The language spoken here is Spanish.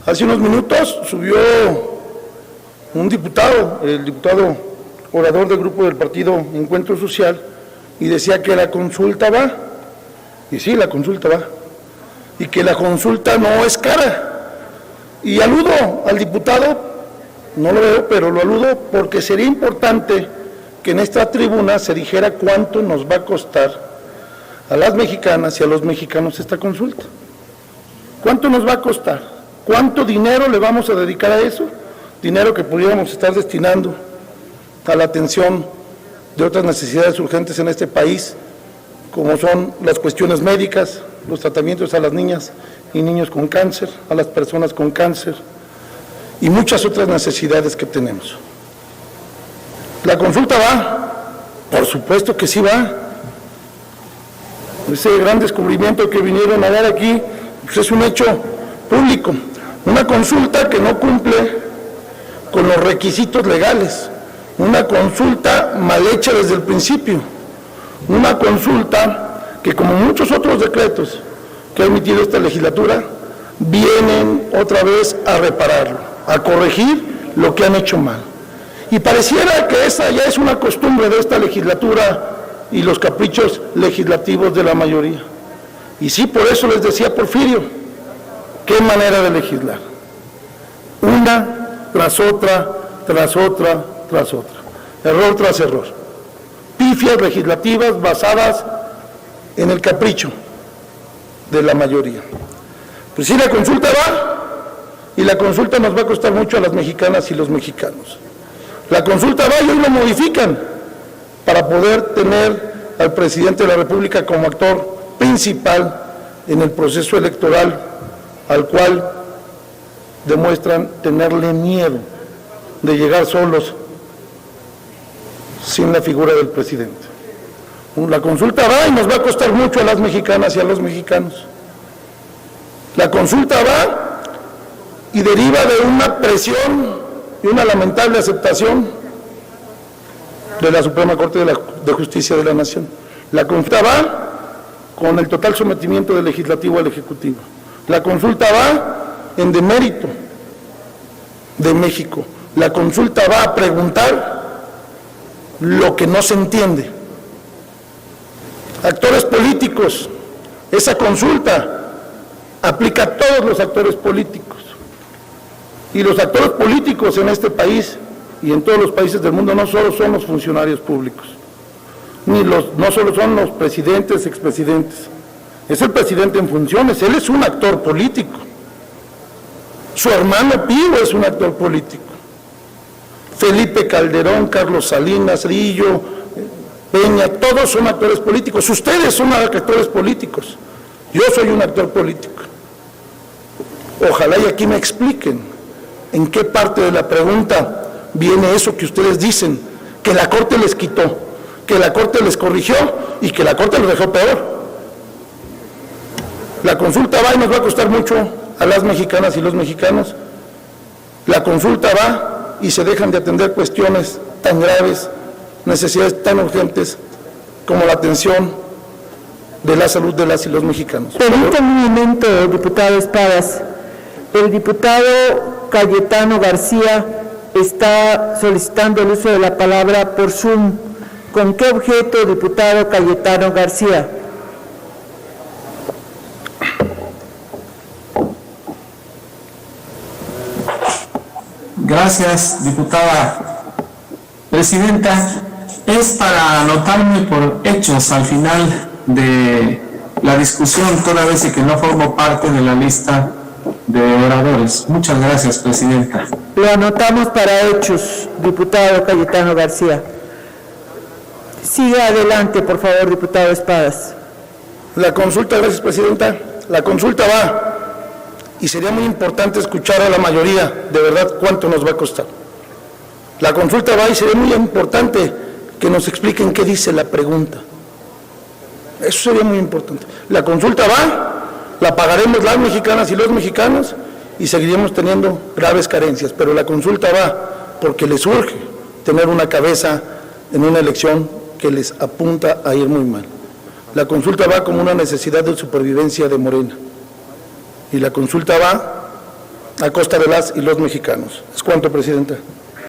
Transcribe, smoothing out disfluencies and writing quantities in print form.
Hace unos minutos subió un diputado, el diputado orador del grupo del partido Encuentro Social, y decía que la consulta va, y sí, la consulta va, y que la consulta no es cara. Y aludo al diputado, no lo veo, pero lo aludo porque sería importante que en esta tribuna se dijera cuánto nos va a costar a las mexicanas y a los mexicanos esta consulta. ¿Cuánto nos va a costar? ¿Cuánto dinero le vamos a dedicar a eso? Dinero que pudiéramos estar destinando a la atención de otras necesidades urgentes en este país, como son las cuestiones médicas, los tratamientos a las niñas y niños con cáncer, a las personas con cáncer y muchas otras necesidades que tenemos. ¿La consulta va? Por supuesto que sí va. Ese gran descubrimiento que vinieron a dar aquí, pues es un hecho público. Una consulta que no cumple con los requisitos legales, una consulta mal hecha desde el principio, una consulta que, como muchos otros decretos que ha emitido esta legislatura, vienen otra vez a repararlo, a corregir lo que han hecho mal. Y pareciera que esa ya es una costumbre de esta legislatura y los caprichos legislativos de la mayoría. Y sí, por eso les decía Porfirio, qué manera de legislar. Una tras otra, tras otra, tras otra. Error tras error. Pifias legislativas basadas en el capricho de la mayoría. Pues sí, la consulta va, y la consulta nos va a costar mucho a las mexicanas y los mexicanos. La consulta va y hoy lo modifican para poder tener al presidente de la República como actor principal en el proceso electoral, al cual demuestran tenerle miedo de llegar solos sin la figura del presidente. La consulta va y nos va a costar mucho a las mexicanas y a los mexicanos. La consulta va y deriva de una presión y una lamentable aceptación de la Suprema Corte de Justicia de la Nación. La consulta va con el total sometimiento del Legislativo al Ejecutivo. La consulta va en demérito de México. La consulta va a preguntar lo que no se entiende. Actores políticos, esa consulta aplica a todos los actores políticos. Y los actores políticos en este país y en todos los países del mundo no solo son los funcionarios públicos, no solo son los presidentes, expresidentes, es el presidente en funciones, él es un actor político. Su hermano Pío es un actor político. Felipe Calderón, Carlos Salinas, Rillo, Peña, todos son actores políticos. Ustedes son actores políticos. Yo soy un actor político. Ojalá y aquí me expliquen en qué parte de la pregunta viene eso que ustedes dicen, que la Corte les quitó, que la Corte les corrigió y que la Corte los dejó peor. La consulta va y nos va a costar mucho a las mexicanas y los mexicanos. La consulta va y se dejan de atender cuestiones tan graves, necesidades tan urgentes como la atención de la salud de las y los mexicanos. Permítame un momento, diputado Espadas. El diputado Cayetano García está solicitando el uso de la palabra por Zoom. ¿Con qué objeto, diputado Cayetano García? Gracias, diputada presidenta. Es para anotarme por hechos al final de la discusión, toda vez que no formo parte de la lista de oradores. Muchas gracias, presidenta. Lo anotamos para hechos, diputado Cayetano García. Siga adelante, por favor, diputado Espadas. La consulta, gracias, presidenta. La consulta va, y sería muy importante escuchar a la mayoría, de verdad, cuánto nos va a costar. La consulta va y sería muy importante que nos expliquen qué dice la pregunta. Eso sería muy importante. La consulta va, la pagaremos las mexicanas y los mexicanos y seguiremos teniendo graves carencias, pero la consulta va porque les urge tener una cabeza en una elección que les apunta a ir muy mal. La consulta va como una necesidad de supervivencia de Morena. Y la consulta va a costa de las y los mexicanos. Es cuanto, Presidenta.